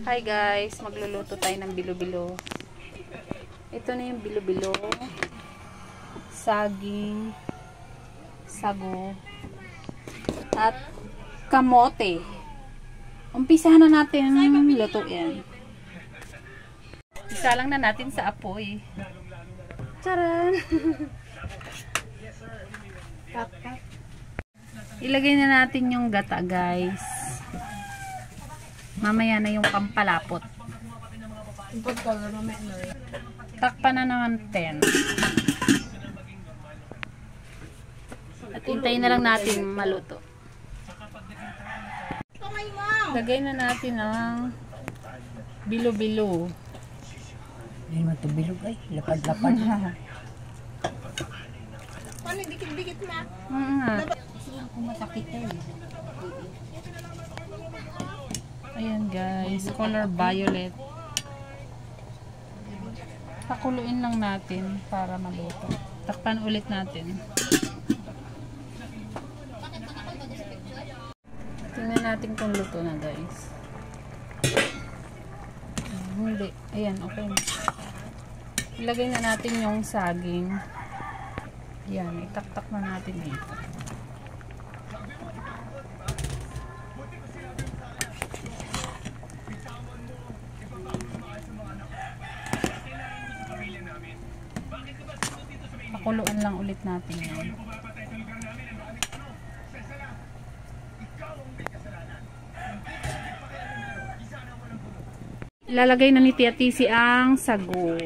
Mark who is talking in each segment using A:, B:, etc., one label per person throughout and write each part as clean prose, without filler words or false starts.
A: Hi guys, magluluto tayo ng bilo-bilo. Ito na yung bilo-bilo. Saging, sago, at kamote. Umpisahan na natin lutuin. Isa lang na natin sa apoy. Charan! Ilagay na natin yung gata guys. Mamaya na yung pampalapot. Takpan na naman 10. At hintayin na lang natin maluto. Lagay na natin ang bilo-bilo.
B: Ay, matubilog ay. Lapad-lapad.
C: Paano dikit-dikit na?
B: Masakit eh.
A: Ayan guys, color violet. Pakuluin lang natin para maluto. Takpan ulit natin. Tingnan natin kung luto na guys. Hindi. Ayan, okay na. Ilagay na natin yung saging. Yan, itaktak na natin dito. Pakuluan lang ulit natin yan. Ilalagay na ni Tia Tisi ang sago.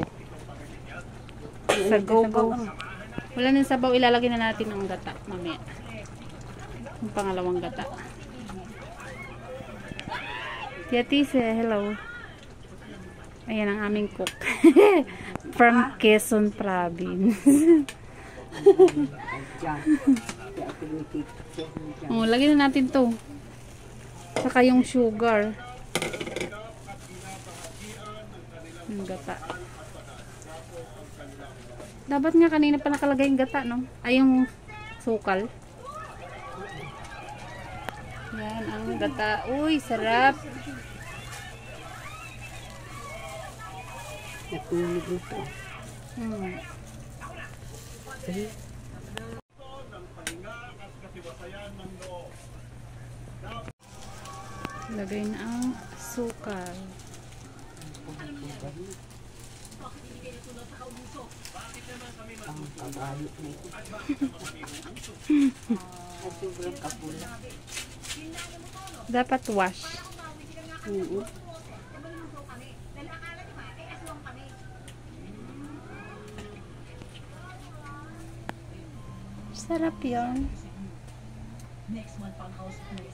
A: Sago. Wala nang sabaw, ilalagay na natin ang gata mamaya. Yung pangalawang gata. Tia Tisi, hello. Ayan ang aming cook. From Quezon Province. Oh, lagyan na natin to. Saka yung sugar. Yung gata. Dapat nga kanina pa nakalagay yung gata, no? Ay, yung sukal. Yan, ang gata. Uy, sarap.
B: Natulog ito.
A: Lagay na ang sukal.
B: Ang pag-alit na ito. At sobrang kapula.
A: Dapat wash. Sarap yun.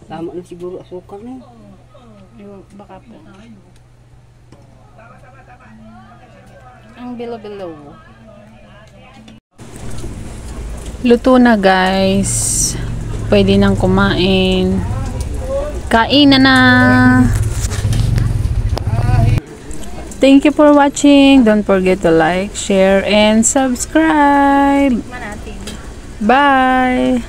B: Tama na siguro asukal na.
A: Baka po. Ang bilo-bilo. Luto na guys. Pwede nang kumain. Kain na. Thank you for watching. Don't forget to like, share, and subscribe. Bye!